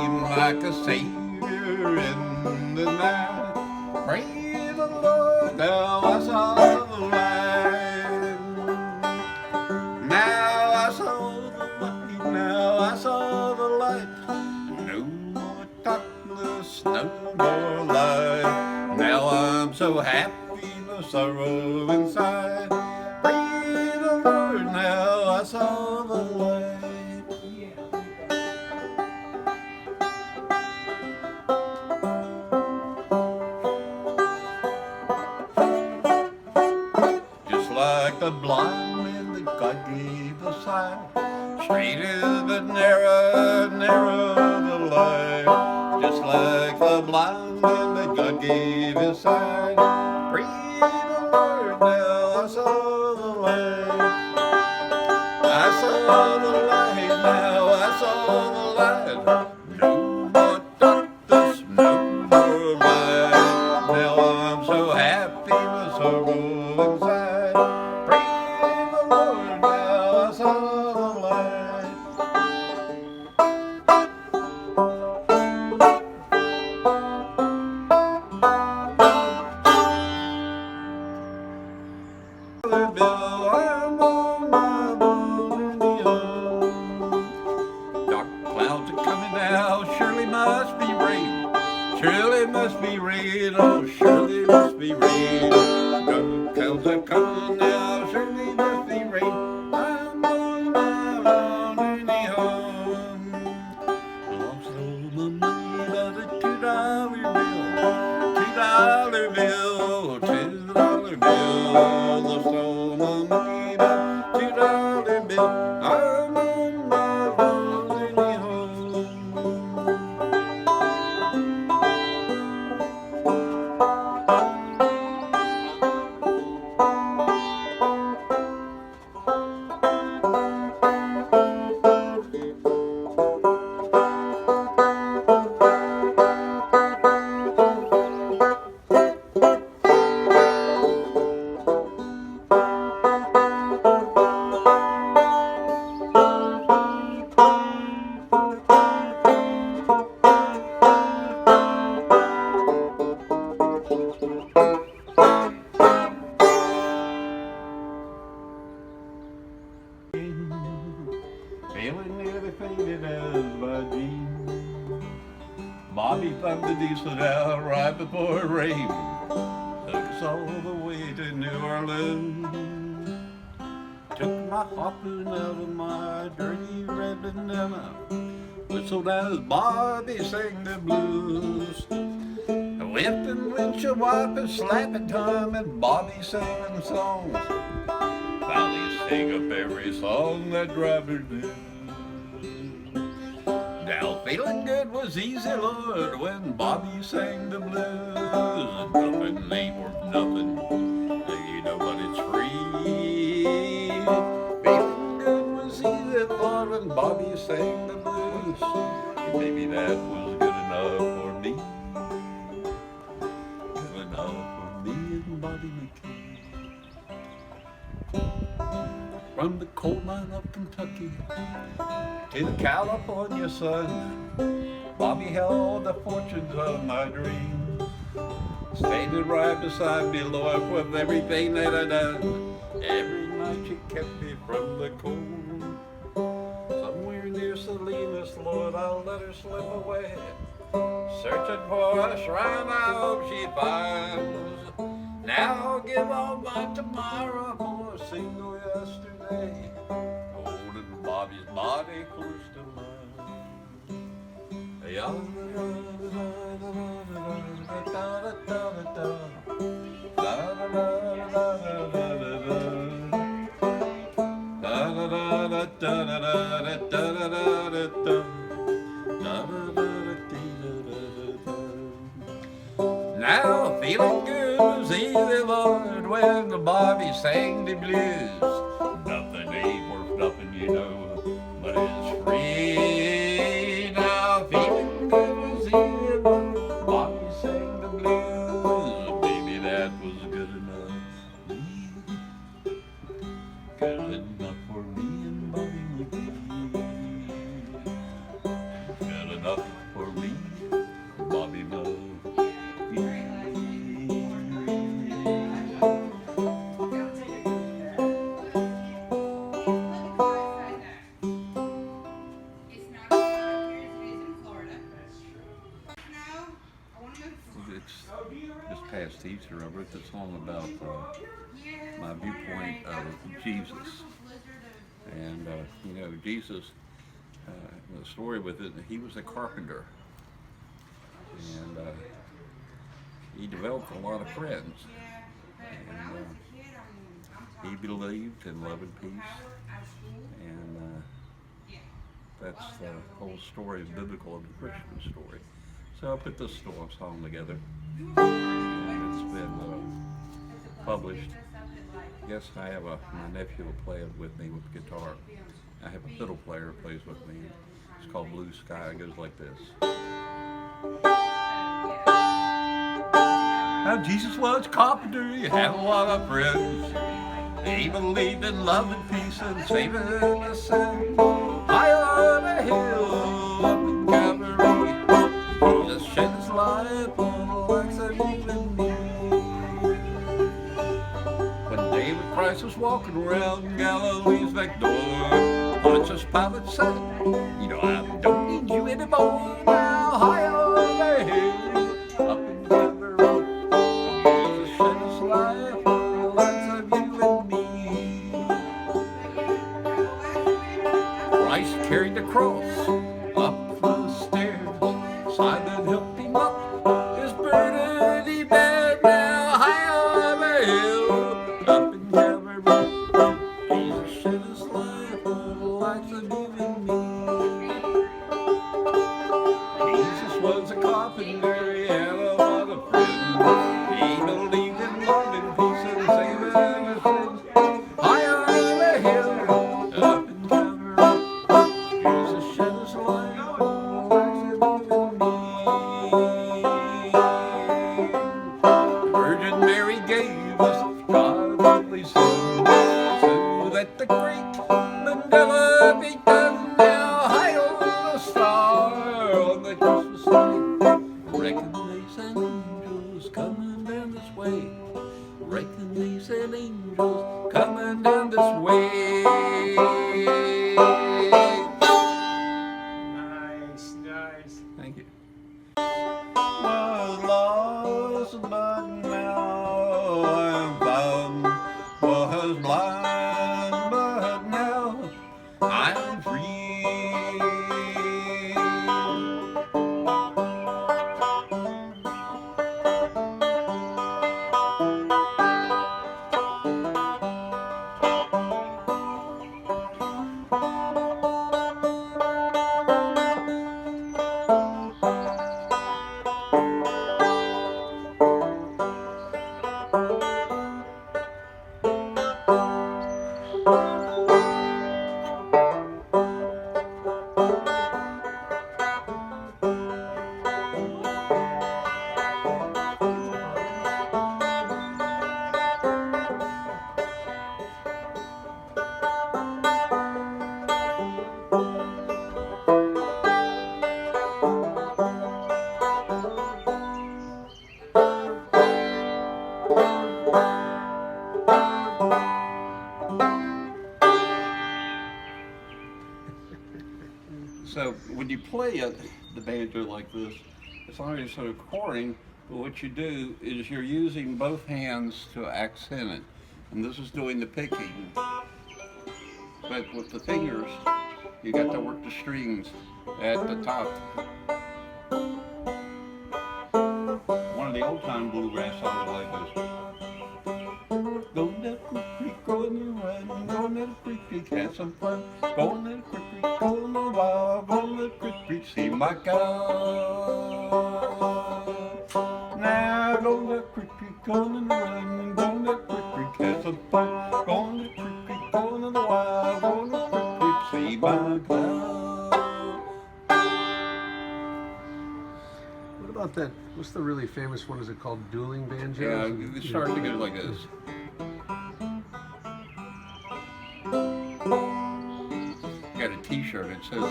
seemed like a savior in the night. Praise the Lord, now I saw the light. Now I saw the light, now I saw the light. No more darkness, no more light. Now I'm so happy, no sorrow inside. Praise the Lord, now I saw the light. Just like the blind man that God gave the sight, straight is the narrow, narrow the light. Just like the blind man that God gave his sight. Praise the Lord, now I saw the light. I saw the light, now I saw the light. No more darkness, no more light. Now I'm so happy, my sorrow inside. Praise the Lord, now I saw the light. Bill, I'm on my lonely own. Dark clouds are coming now, surely must be rain. Surely must be rain, oh surely must be rain. Dark clouds are coming now, surely must be rain. I'm on my lonely home. Lost all my money by the $2 bill. $2 bill, $2 bill. Lost all my money by $2 bill. I'm on my lonely home. Feeling nearly faded as my dream. Bobby thumbed the diesel out right before it rained. Took us all the way to New Orleans. Took my harpoon out of my dirty red banana. Whistled as Bobby sang the blues. Whipping windshield wipers, slapping time, and Bobby sang them songs. Finally sang up every song that drivers do. Now feeling good was easy, Lord, when Bobby sang the blues. Nothing ain't worth nothing, you know, but it's free. Feeling good was easy, Lord, when Bobby sang the blues. Maybe that was good enough for me. Good enough for me and Bobby McKee. From the coal mine of Kentucky to the California sun, Bobby held the fortunes of my dream. Standing right beside me, Lord, with everything that I done. Every night she kept me from the cold. Somewhere near Salinas, Lord, I'll let her slip away. Searching for a shrine I hope she finds. Now I'll give all my tomorrow for a single yesterday. Holding Bobby's body close to mine. Now feeling good was easy, Lord, when the Bobby sang the blues. Nothing ain't worth nothing, you know, but it's free. Now feeling good was easy, Lord, Bobby sang the blues. Baby, that was good enough. Good enough for me and Bobby McKee. Good enough for past Easter, I wrote this song about my viewpoint of Jesus. And, Jesus, the story with it, he was a carpenter. And he developed a lot of friends. And he believed in love and peace. And that's the whole story, biblical and Christian story. So I put this song together, and it's been published. Yes, I have my nephew will play it with me with guitar. I have a fiddle player who plays with me. It's called Blue Sky. It goes like this. Now Jesus was a carpenter, he had a lot of friends. He believed in love and peace and saving the sin. High on a hill up in Calvary, Jesus shed his life on the likes of you and me. When David Christ was walking around Galilee's back door, Pontius Pilate said, I don't need you anymore. Now high on the hill up in Calvary, Jesus shed his life on the likes of you and me. Christ carried the cross up the stairs, Simon helped him up, his burden he bared. Now high on the hill up in Calvary, Jesus shed his life on the likes of you and me. Jesus was a carpenter, he had a lot of friends. He believed in love and peace and saving our sins. High on the hill up in Calvary, Jesus shed his life on the likes of you and me. The Virgin Mary gave us God's only Son, so that the great Mandela be done. Now high on the star on the Christmas day, reckon they sent angels coming down this way. Reckon they sent angels coming down this way. Nice. Thank you. Was lost, but now I'm found. Was blind, but now I'm free. So when you play the banjo like this, it's not only sort of chording, but what you do is you're using both hands to accent it. And this is doing the picking. But with the fingers, you got to work the strings at the top. One of the old time bluegrass songs like this. Go down the creek, go in the run, go down the creek, have some fun. Go in the creek, go in the wild, go in the creek, see my cow. Now go in the creek, go in the run, go in the creek, have some fun. Go in the creek, go in the wild, go in the creek, see my cow. What about that? What's the really famous one? Is it called dueling banjos? Yeah, it starts to go like this. Got a T-shirt that says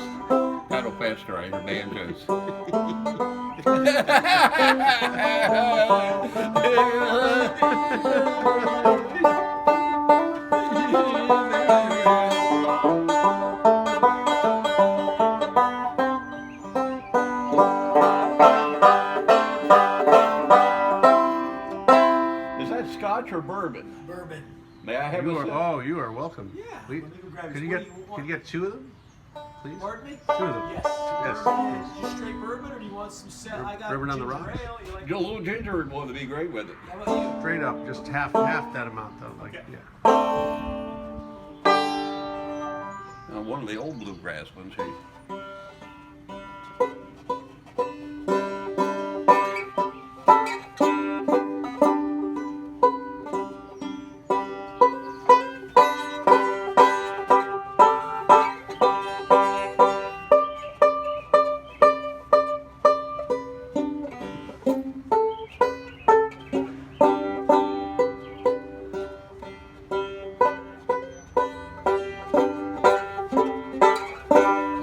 "Paddle faster, I hear banjos." Scotch or bourbon? Bourbon. May I have a sip? You are welcome. Yeah. We- let me go grab Could this. you What get do you want? could you get 2 of them, please? Pardon me? 2 of them. Yes. Yes, Bourbon. please. Just straight bourbon, or do you want some set? I got Bourbon on the ginger rocks? ale. You like? A little ginger would be great with it. How about you? Straight up, just half that amount though. Like Okay. yeah. One of the old bluegrass ones here.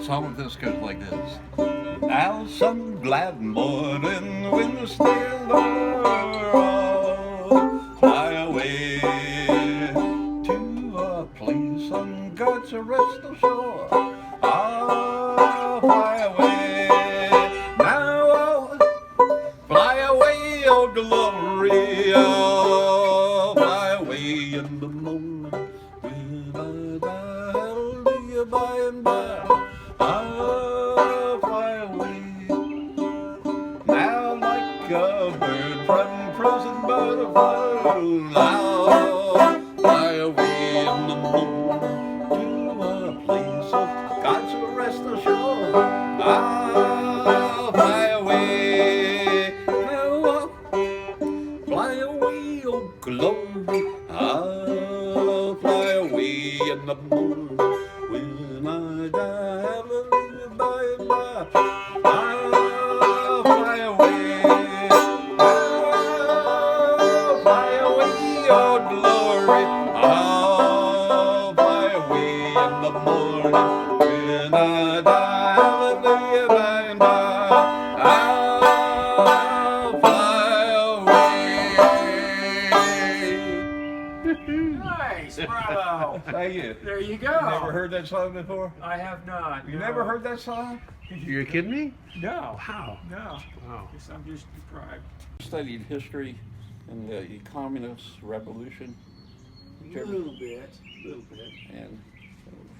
Song of this goes like this. Now some glad morning when the still all fly away to a place on God's restful shore. I'll fly away. Now I'll fly away, oh glory. I'll fly away in the morning when I die. Hallelujah, by and by. I'll fly away now like a bird from prison butterfly. I'll fly away in the morning to a place of God's restful shore. I'll fly away now. I'll fly away, oh glory. I'll fly away in the morning when I die. Hallelujah, by and by. I'll fly away. I'll fly away, oh glory. I'll fly away in the morning when I die. Hallelujah, by and by. I'll fly away. Nice, bravo. Thank you. There you go. You never heard that song before? I have not. You no. never heard that song? You're kidding me? No. Wow. No. Wow. Guess I'm just deprived. Studied history and the communist revolution, Little bit. and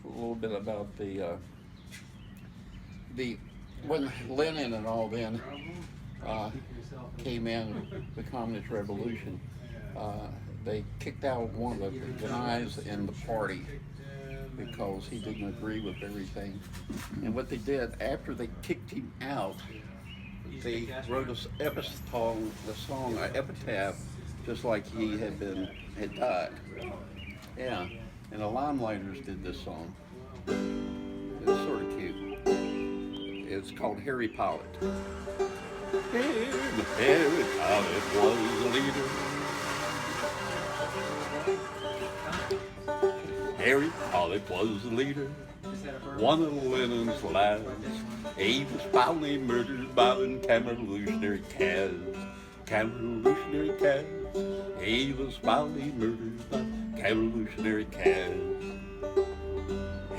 a little bit about the when Lenin and all then came in, the communist revolution. They kicked out one of the guys in the party because he didn't agree with everything. And what they did after they kicked him out, they wrote an epitaph, just like he had died. Yeah, and the Limelighters did this song. It's sort of cute. It's called Harry Pollitt. Harry Pollitt was a leader. Harry Pollitt was the leader, one of Lenin's lads. He was finally murdered by the Revolutionary Cats. Revolutionary Cats. He was finally murdered by Revolutionary Cats.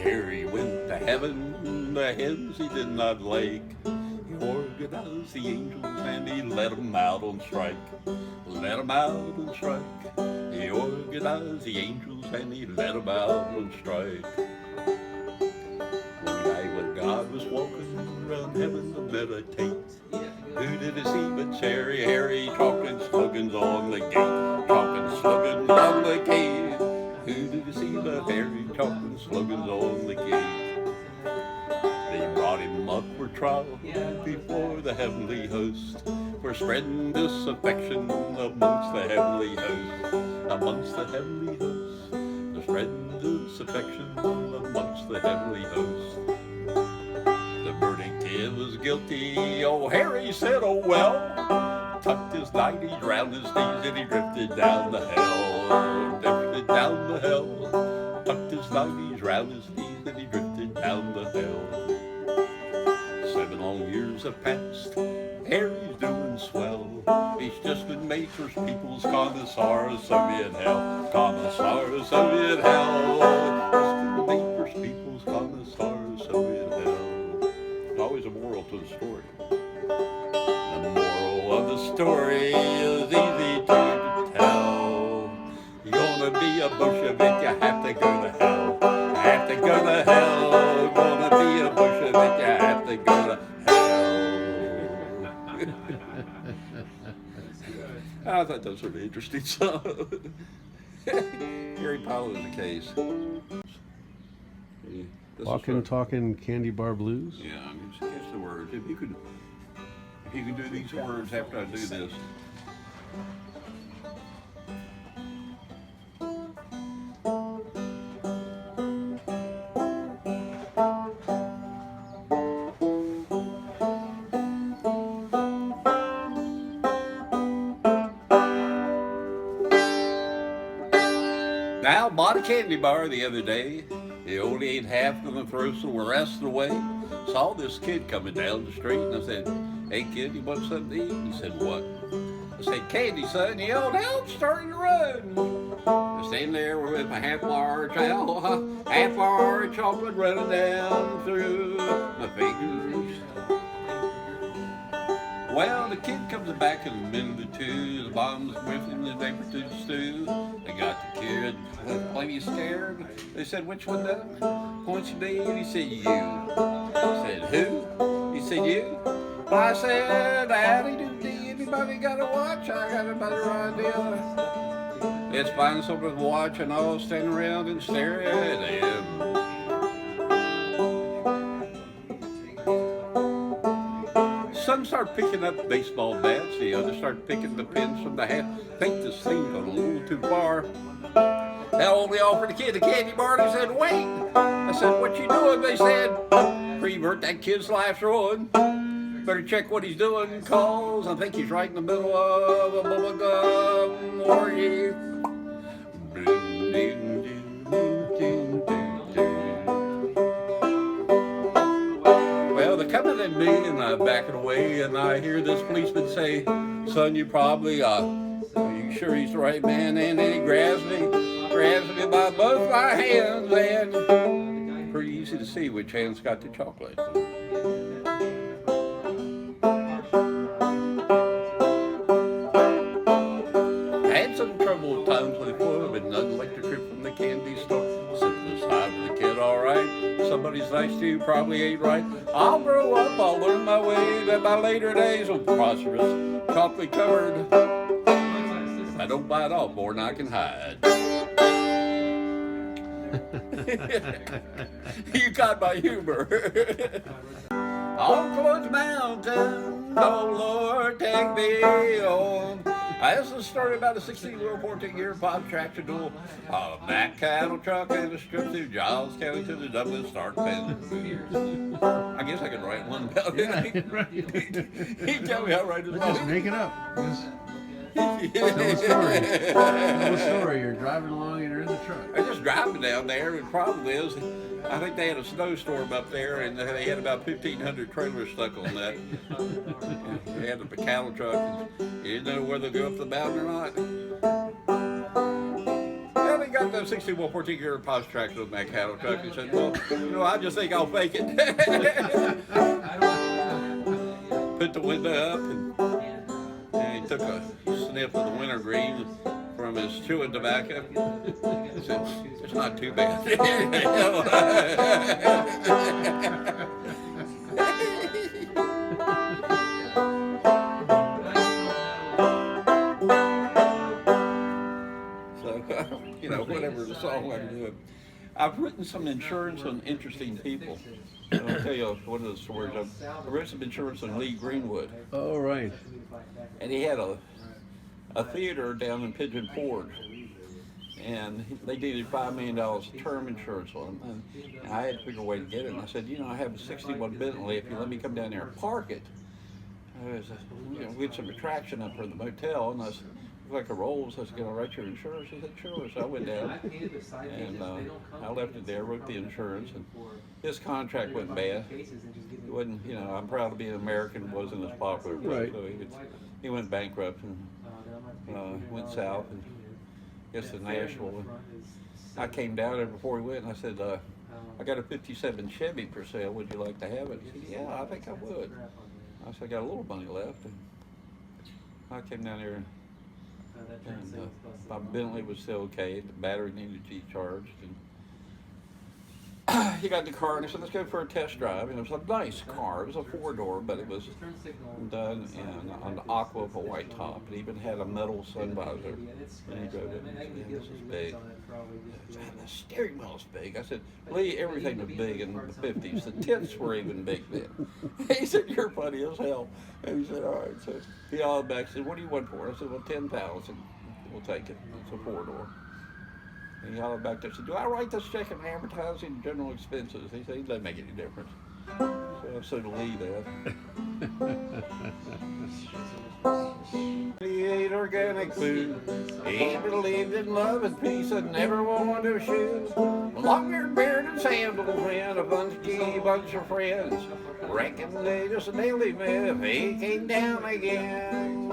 Harry went to heaven, the heavens he did not like. He organized the angels and he let them out on strike. Let them out on strike. He organized the angels and he let them out on strike. One day when God was walking around heaven to meditate, who did he see but Harry? Harry talking slogans on the gate. Talking slogans on the gate. Who did he see but Harry talking slogans on the gate? They brought him up for trial before the heavenly host for spreading disaffection amongst the heavenly host. Amongst the heavenly host. For spreading disaffection amongst the heavenly host. The verdict he was guilty. Oh, Harry said, oh well. Tucked his 90s round his knees and he drifted down the hell. Drifted down the hell. Tucked his 90s round his knees and he drifted down the hell. 7 long years have passed. Harry's doing swell. He's just been made first people's commissar of Soviet hell. Commissar of Soviet hell. Just been made first people's commissar of Soviet hell. There's always a moral to the story. The moral of the story is easy to tell. a Bolshevik, you have to go to hell. Have to go to hell. Gonna be a Bolshevik, you have to go to hell. I thought that was sort of interesting. So, Gary Powell is the case. Walking, talking, candy bar blues. Yeah, just catch the words. If you could do these words after I do this. Now, bought a candy bar the other day. He only ate half of them, throw the rest away. Saw this kid coming down the street, and I said, "Hey kid, you want something to eat?" He said, "What?" I said, "Candy, son." He yelled out, starting to run. I stand there with my half-hour chocolate running down through my fingers. Well, the kid comes back in a minute or two. His mom's with him, the paper to the stew. They got the kid plenty scared. They said, "Which one does?" Points to me, and he said, "You." I said, "Who?" He said, "You." I said, "Howdy doody, anybody got a watch? I got a better idea. Let's find someone to watch and all stand around and stare at him." Some start picking up baseball bats, the others start picking the pins from the hat. Think this thing's gone a little too far. Now only offered the kid a candy bar, and he said, "Wait." I said, "What you doing?" They said, "Prevert that kid's life's ruined. Better check what he's doing, cause I think he's right in the middle of a bubblegum orgy." Well, they're coming at me, and I'm backing away, and I hear this policeman say, "Son, you probably, are you sure he's the right man?" And then he grabs me by both my hands, and pretty easy to see which hand's got the chocolate. Had some trouble times before, but nothing like the trip from the candy store. Simplest time for the kid, all right. Somebody's nice to you, probably ain't right. I'll grow up, I'll learn my way, that my later days will be prosperous, chocolate covered. I don't bite off more than I can hide. You got my humor. On Close Mountain, oh Lord, take me home. This is a story about a 16-wheel, 14-gear pop tractor duel, a Mack cattle truck, and a strip through Giles County to the Douglas Stark Pen. I guess I could write one about it. He tell me how to write it. Just make it up. Tell a story. Tell a story. You're driving along and you're in the truck. I just driving down there, and the problem is, I think they had a snowstorm up there, and they had about 1,500 trailers stuck on that. They had a cattle truck, and you didn't know whether to go up the mountain or not. Yeah, they got the 16-wheel, 14-gear post tractor on that cattle truck. He said, "Well, I just think I'll fake it." Put the window up, and he took a sniff of the wintergreen from his chewing tobacco. He said, "It's not too bad." So, whatever the song I'm doing. I've written some insurance on interesting people. And I'll tell you one of the stories. I wrote some insurance on Lee Greenwood. Oh, right. And he had a theater down in Pigeon Forge, and they needed $5 million term insurance on him, and I had to figure a way to get it. And I said, I have a '61 Bentley. If you let me come down there and park it, we had some attraction up for the motel, and I said, "Like a roll," so I said, "Can I write your insurance?" He said, "Sure." So I went down, and I left it there, wrote the insurance, and his contract went bad. It wasn't, I'm proud to be an American, wasn't as popular. Right. So he went bankrupt and went south and guess to Nashville. And I came down there before he went, and I said, "I got a '57 Chevy for sale. Would you like to have it?" He said, "Yeah, I think I would." I said, "I got a little money left." And I came down there and And my Bentley was still okay. The battery needed to be charged. And he got in the car and he said, let's go for a test drive. And it was a nice car. It was a four-door, but it was done in an aqua with a white top. It even had a metal sun visor. And he drove it and said, man, this is big. Man, the steering wheel's big. I said, Lee, everything was big in the 50s. The tents were even big then. He said, you're funny as hell. And he said, all right. So he called back and said, what do you want for it? I said, well, 10,000. We'll take it. It's a four-door. And he hollered back there and said, do I write this check in advertising and general expenses? He said, it doesn't make any difference. So I said to Lee that. He ate organic food. He believed in love and peace and never wore no shoes. Long-haired beard and sandals and a bunch of friends. Reckon they just nailed him if he came down again.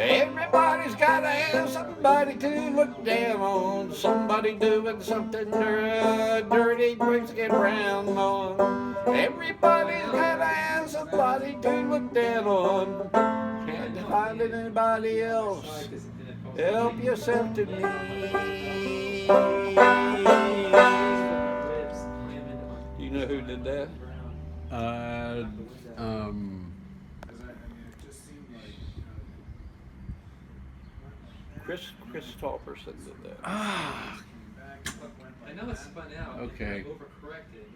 Everybody's gotta have somebody to look down on. Somebody doing something dirty, brings get round on. Everybody's gotta have somebody to look down on. Can't find anybody else. Help yourself to me. You know who did that? Chris Tolperson did that. Ah, I know it's spun out. Okay. Overcorrected.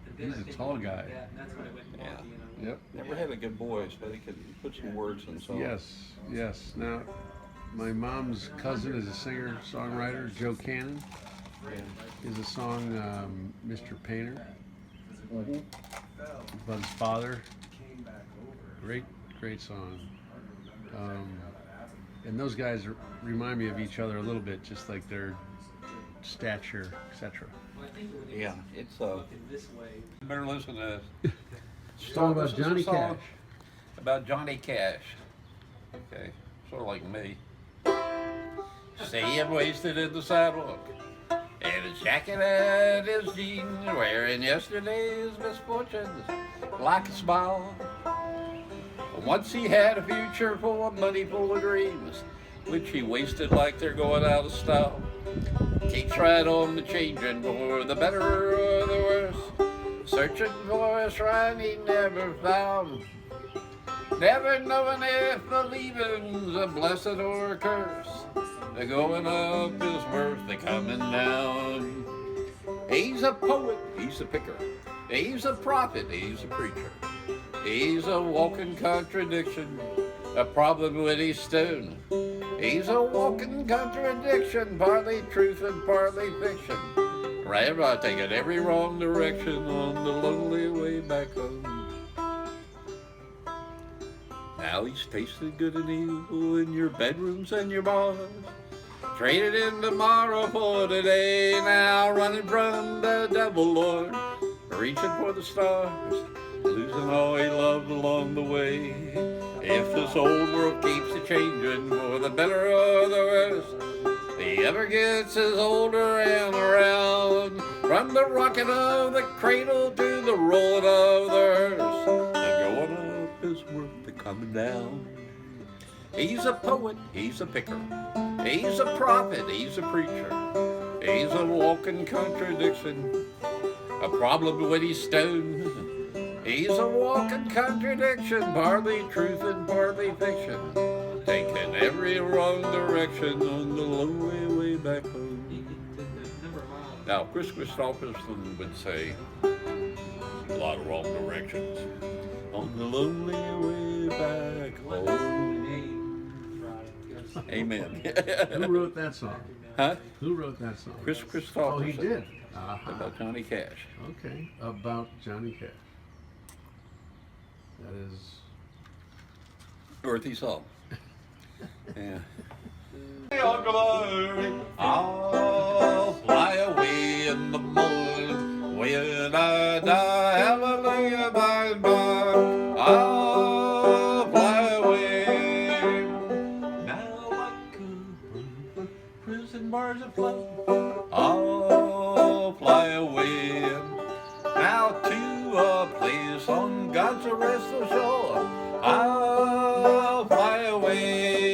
And then He's I a think tall it went guy. like that, and that's when it went Yeah. wonky, you know. yep. Never had a good voice, but he could put some words in songs. Yes. Now, my mom's cousin is a singer, songwriter. Joe Cannon is a song, Mr. Painter. About his father. Great song. And those guys remind me of each other a little bit, just like their stature, etc. Well, I think when Yeah, it's looking this way. better listen to this. Song about This is a Johnny song Cash. About Johnny Cash. Okay, sort of like me. See him wasted in the sidewalk, and his jacket and his jeans, wearing yesterday's misfortunes like a smile. Once he had a future full of money, full of dreams, which he wasted like they're going out of style. Keeps right on the changing for the better or the worse, searching for a shrine he never found, never knowing if the leaving's a blessing or a curse. The going up is worth the coming down. He's a poet, he's a picker, he's a prophet, he's a preacher. He's a walking contradiction, a problem with his stone. He's a walking contradiction, partly truth and partly fiction. Right, taking every wrong direction on the lonely way back home. Now he's tasted good and evil in your bedrooms and your bars. Traded in tomorrow for today, now running from the devil, Lord. Reaching for the stars, losing all he loved along the way. If this old world keeps a changing for the better or the worse, he ever gets as older and around. From the rocking of the cradle to the rolling of the hearse, the going up is worth the coming down. He's a poet, he's a picker, he's a prophet, he's a preacher. He's a walking contradiction, a problem with his stone. He's a walking contradiction, partly truth and partly fiction, taking every wrong direction on the lonely way back home. Now, Chris Christopherson would say, a lot of wrong directions on the lonely way back home. Amen. Who wrote that song? Huh? Who wrote that song? Chris Christopherson. Oh, he did. About Johnny Cash. Okay, about Johnny Cash. That is Earthy song. Yeah. I'll fly away in the morning when I die. Hallelujah, by and by. I'll fly away. Now I could prison bars afloat. I'll fly away. Now to a place on God's rest shore. I'll fly away.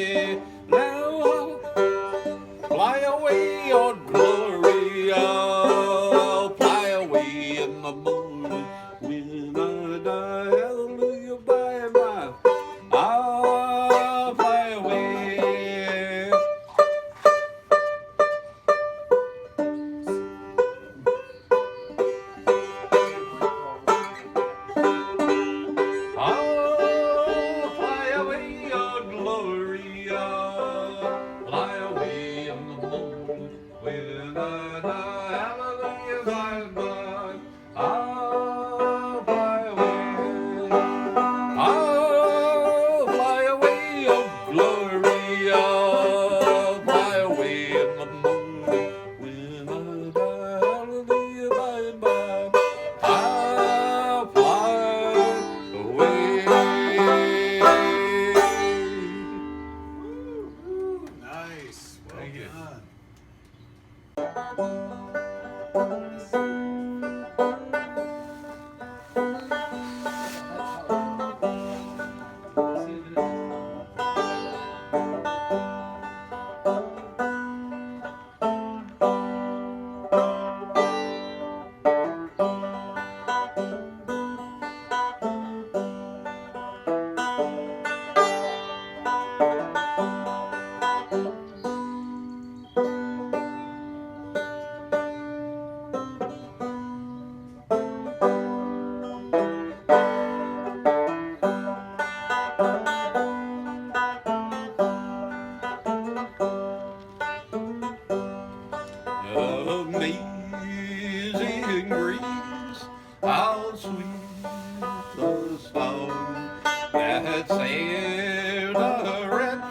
that saved a wretch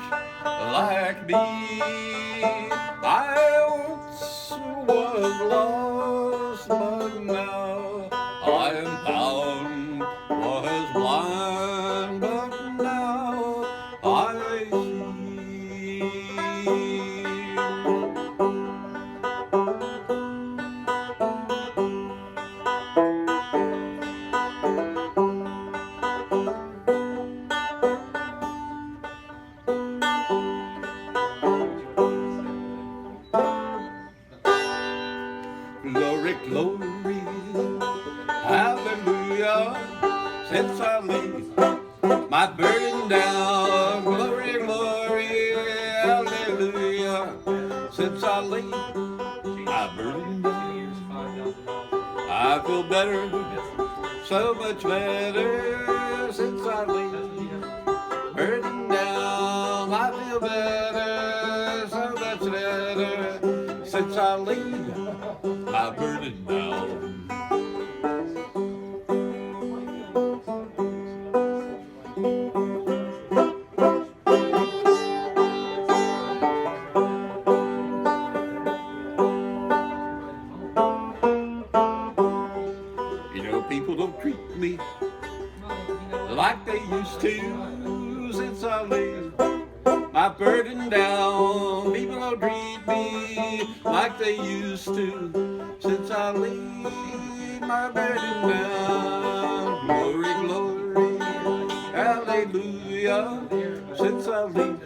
like me. I once was lost, but now I'm found. Was blind, but now I see. Glory, glory, hallelujah, since I leave my burden down. Glory, glory, hallelujah, since I leave my burden down. I feel better, so much better, since I leave burden down. I feel better, so much better, since I leave my burden down. You know, people don't treat me like they used to since I laid my burden down. People don't treat me like they used to since I laid my burden down. Glory, glory, hallelujah, since I laid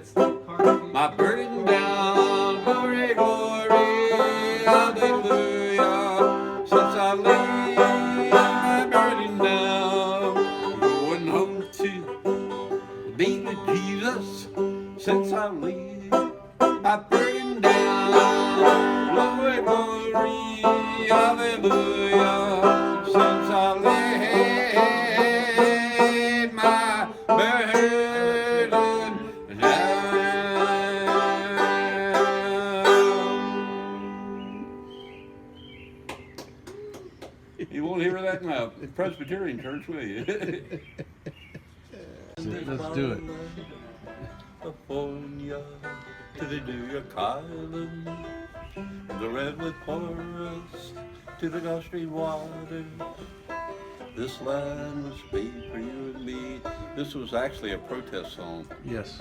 my burden down. Glory, glory, hallelujah, since I laid my burden down. Going home to be with Jesus since I laid my burden down. Glory, glory, hallelujah, since I laid my burden down. You won't hear that in a Presbyterian church, will you? Let's do it. California to the New York Island, the redwood forest to the Gulf Stream water. This land was made for you and me. This was actually a protest song. Yes.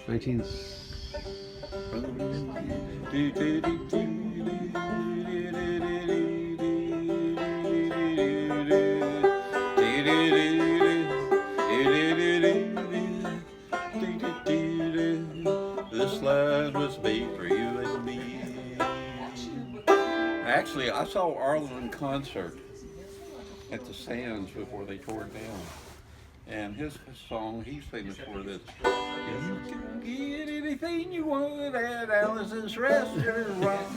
19. This land was made for you and me. Actually, I saw Arlen in concert at the Sands before they tore it down. And his song, he's famous for this. You can get anything you want at Alice's restaurant.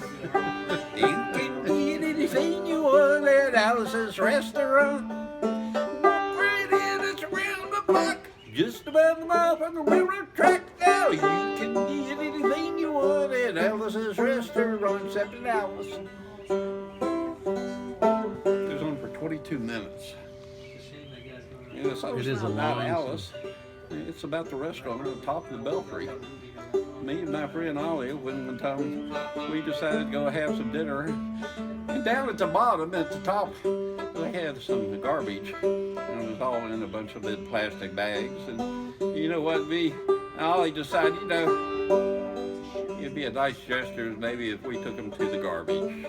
You can get anything you want at Alice's restaurant. Walk right in, it's around the block, just about a mile from the railroad track. Now you can get anything you want at Alice's restaurant, except at Alice. It goes on for 22 minutes. Yes, I was It is a about long Alice. It's about the restaurant on the top of the belfry. Me and my friend Ollie, one time we decided to go have some dinner. And down at the bottom, at the top, they had some garbage. And it was all in a bunch of little plastic bags. And you know what, Ollie decided, it'd be a nice gesture maybe if we took them to the garbage.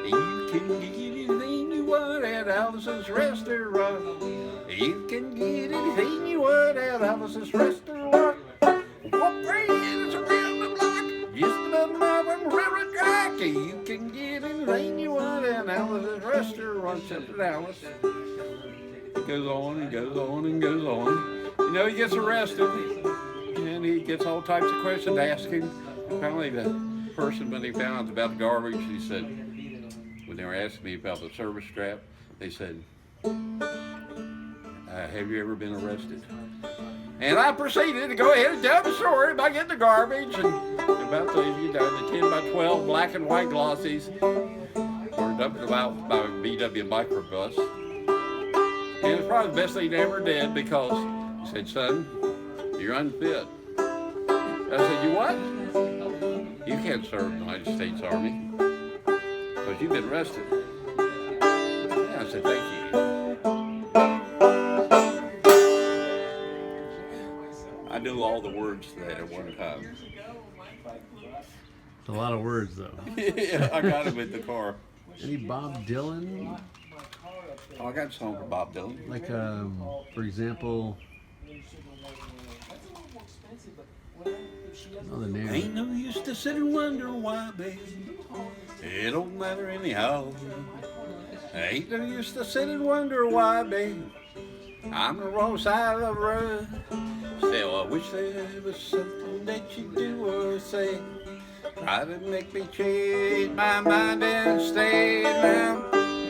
You can get anything you want at Alice's restaurant. You can get anything you want at Alice's restaurant. Walk right in, it's around the block, just above the mile from the railroad track. You can get anything you want at Alice's restaurant, except at Alice. It goes on and goes on and goes on. You know, he gets arrested, and he gets all types of questions asked him. Finally, the person, when they found out about the garbage, he said, when they were asking me about the service strap, they said, have you ever been arrested? And I proceeded to go ahead and tell the story about getting the garbage and about the 10 by 12 black and white glossies were dumped about by a VW microbus. It was probably the best thing he ever did because he said, son, you're unfit. I said, you what? You can't serve in the United States Army because you've been arrested. Yeah, I said, thank you. I knew all the words to that at one time. It's a lot of words, though. Yeah, I got him in the car. Any Bob Dylan? Oh, I got a song for Bob Dylan. Like, for example, oh, the name. Ain't no use to sit and wonder why, baby. It don't matter anyhow. Ain't no use to sit and wonder why, baby. I'm the wrong side of the road. Still, I wish there was something that you do or say. Try to make me change my mind and stay now.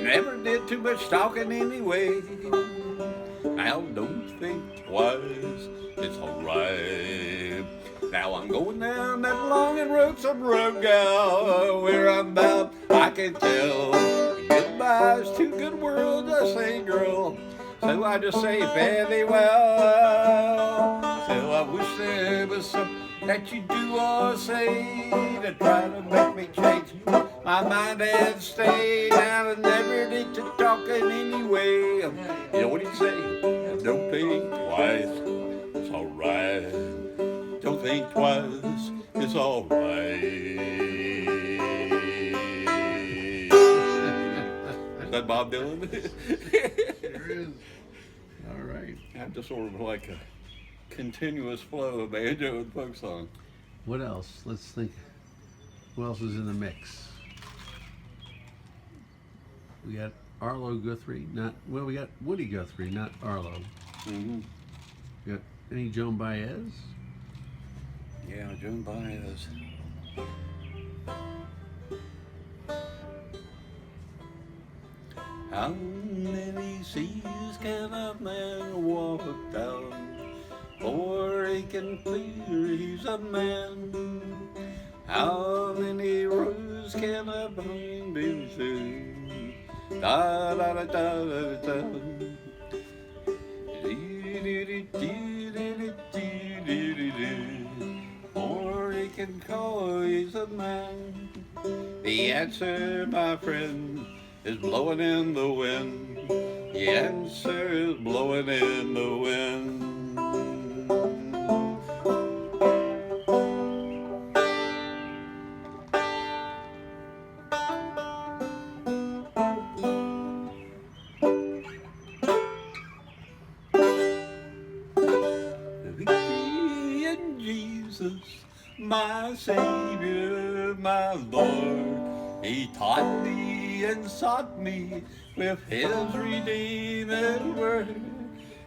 Never did too much talking anyway. Now don't think twice, it's alright. Now I'm going down that long and lonesome road, gal. Where I'm bound, I can tell. Goodbye's two good words, I say, girl. So I just say fairly well. So I wish there was something that you do or say to try to make me change my mind and stay down and never need to talking anyway. You know what he say? Don't think twice, it's alright. Don't think twice, it's alright. Is that Bob Dylan? There is. All right. I have to sort of like a continuous flow of banjo and folk song. What else? Let's think. Who else is in the mix? We got Arlo Guthrie, we got Woody Guthrie, not Arlo. Mm-hmm. We got any Joan Baez? Yeah, Joan Baez. How many seas can a man walk down before he can clear he's a man? How many roads can a blind be through? Da da da da da da. Or he can call he's a man. The answer, my friend, is blowing in the wind. The answer is blowing in the wind. In Jesus, my Savior, my Lord, He taught me and sought me with His redeeming word.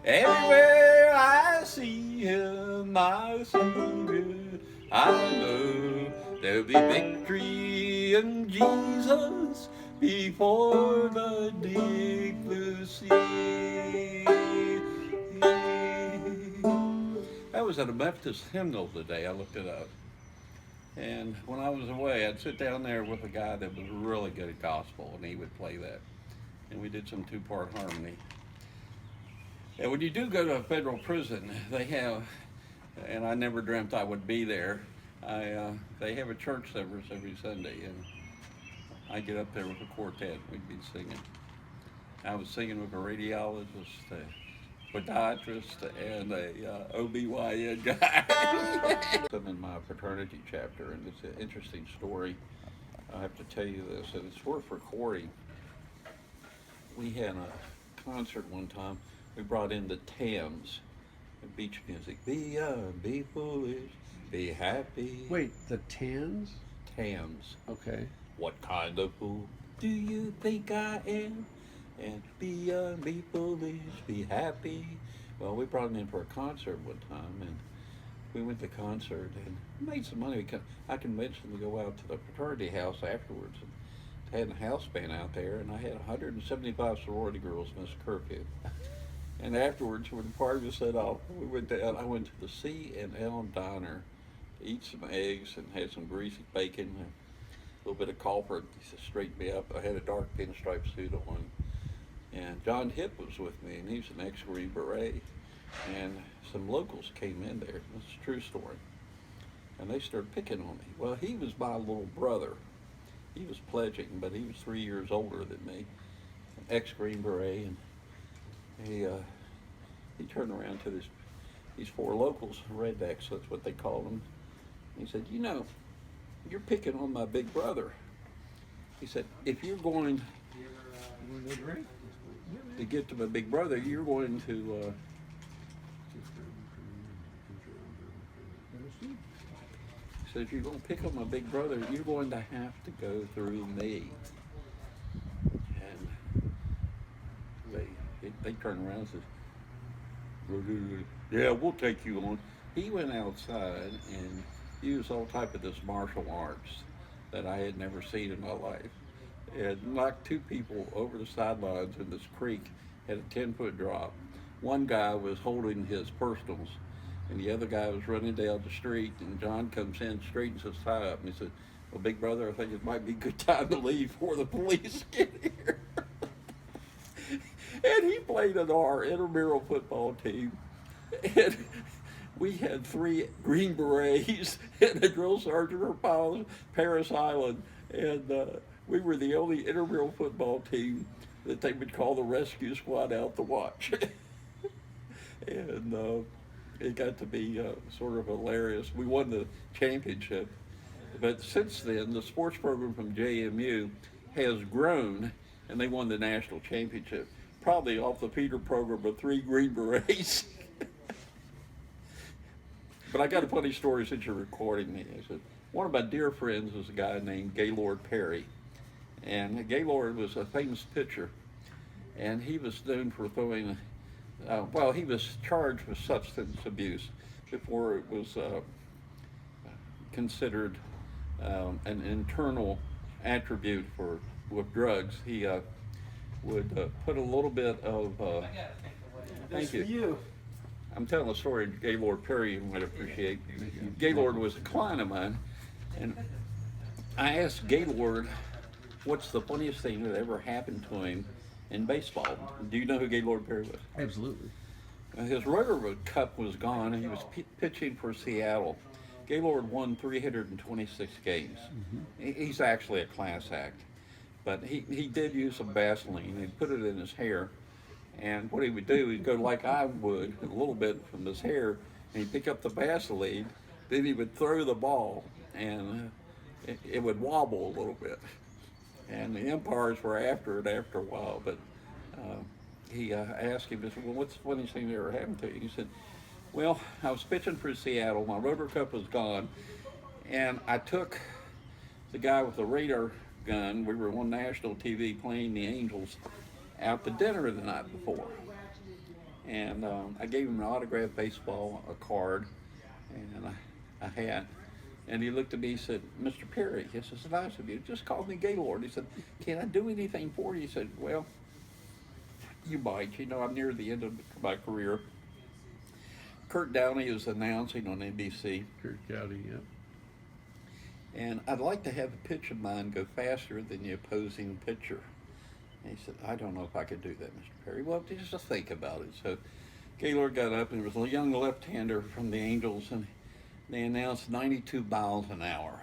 Everywhere I see Him, my Savior, I know there'll be victory in Jesus before the deep blue sea. I was at a Methodist hymnal today. I looked it up. And when I was away, I'd sit down there with a guy that was really good at gospel, and he would play that. And we did some two-part harmony. And when you do go to a federal prison, they have, and I never dreamt I would be there, they have a church service every Sunday, and I get up there with a quartet, we'd be singing. I was singing with a radiologist, podiatrist, and a OBYN guy. I'm in my fraternity chapter, and it's an interesting story. I have to tell you this, and it's worth recording. We had a concert one time. We brought in the Tams, the beach music. Be young, be foolish, be happy. Wait, the Tans? Tams. Okay. What kind of fool do you think I am? And be young, be foolish, be happy. Well, we brought them in for a concert one time, and we went to the concert and made some money. I convinced them to go out to the fraternity house afterwards. And had a house band out there, and I had 175 sorority girls miss curfew. And afterwards, when the party was set off, we went down. I went to the C&L Diner to eat some eggs and had some greasy bacon, and a little bit of coffee to straighten me up. I had a dark pinstripe suit on. And John Hipp was with me, and he's an ex-Green Beret. And some locals came in there. It's a true story. And they started picking on me. Well, he was my little brother. He was pledging, but he was 3 years older than me, ex-Green Beret, and he turned around to these four locals, rednecks, that's what they call them. He said, you know, you're picking on my big brother. He said, if you're going to get to my big brother, you're going to he said, if you're going to pick on my big brother, you're going to have to go through me. And they turned around and said, yeah, we'll take you on. He went outside and used all type of this martial arts that I had never seen in my life. And knocked two people over the sidelines in this creek at a 10-foot drop. One guy was holding his personals, and the other guy was running down the street, and John comes in, straightens his tie up, and he said, well, big brother, I think it might be a good time to leave before the police get here. And he played on our intramural football team. And we had 3 Green Berets and a drill sergeant for Paris Island. And we were the only intramural football team that they would call the rescue squad out to watch. And it got to be sort of hilarious. We won the championship. But since then, the sports program from JMU has grown, and they won the national championship, probably off the Peter program of 3 Green Berets. But I got a funny story since you're recording me. I said, one of my dear friends was a guy named Gaylord Perry. And Gaylord was a famous pitcher. And he was known for throwing, he was charged with substance abuse before it was considered an internal attribute with drugs. He would put a little bit of, thank you. I'm telling a story Gaylord Perry you might appreciate. Gaylord was a client of mine, and I asked Gaylord what's the funniest thing that ever happened to him in baseball. Do you know who Gaylord Perry was? Absolutely. His Rotor Cup was gone, and he was pitching for Seattle. Gaylord won 326 games. Mm-hmm. He's actually a class act. But he did use some Vaseline. He'd put it in his hair. And what he would do, he'd go like I would, a little bit from his hair, and he'd pick up the Vaseline. Then he would throw the ball, and it would wobble a little bit. And the umpires were after it after a while. But he asked him, well, what's the funniest thing that ever happened to you? He said, well, I was pitching for Seattle. My Rotor Cup was gone. And I took the guy with the radar gun. We were on national TV playing the Angels out to dinner the night before. And I gave him an autographed baseball, a card, and a hat. And he looked at me and said, Mr. Perry, this is nice of you. Just call me Gaylord. He said, can I do anything for you? He said, well, you might. You know, I'm near the end of my career. Kurt Downey is announcing on NBC. Kurt Downey, yep. And I'd like to have a pitch of mine go faster than the opposing pitcher. And he said, I don't know if I could do that, Mr. Perry. Well, just think about it. So Gaylord got up, and there was a young left-hander from the Angels, and they announced 92 miles an hour,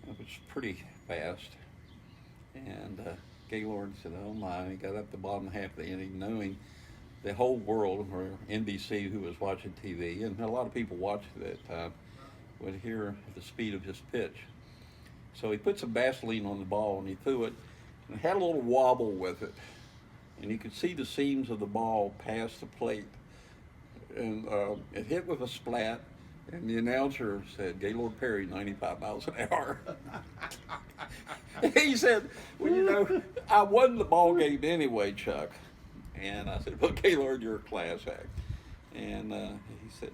which was pretty fast. And Gaylord said, oh my, he got up the bottom half of the inning knowing the whole world, or NBC, who was watching TV, and a lot of people watched at that time, would hear the speed of his pitch. So he put some Vaseline on the ball, and he threw it, and it had a little wobble with it. And you could see the seams of the ball past the plate. And it hit with a splat, and the announcer said, Gaylord Perry, 95 miles an hour. He said, well, you know, I won the ball game anyway, Chuck. And I said, well, Gaylord, you're a class act. And he said,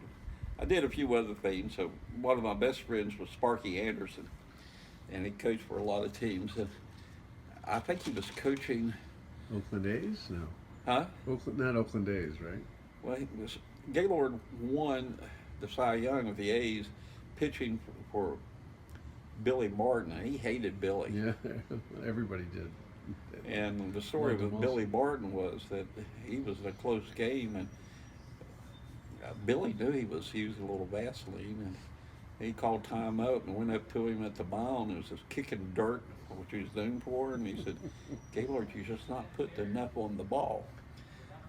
I did a few other things. So one of my best friends was Sparky Anderson, and he coached for a lot of teams. And I think he was coaching Oakland A's? No. Huh? Not Oakland A's, right? Well, Gaylord won the Cy Young of the A's pitching for Billy Martin, and he hated Billy. Yeah, everybody did. And the story Morgan with Wilson. Billy Barton was that he was in a close game, and Billy knew he was using a little Vaseline, and he called timeout and went up to him at the mound and was just kicking dirt, which he was known for, and he said, Gaylord, you just not put enough on the ball.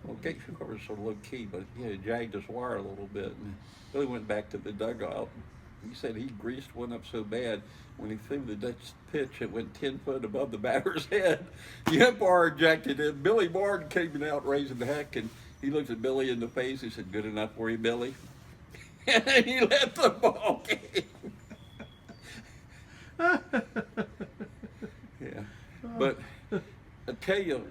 Well, Gaylord was sort of low key, but he had jagged his wire a little bit, and Billy went back to the dugout. He said he greased one up so bad when he threw the next pitch, it went 10 foot above the batter's head. The umpire ejected it. Billy Barton came out raising the heck, and he looked at Billy in the face. He said, "Good enough for you, Billy?" And then he left the ball game. Yeah, but I tell you,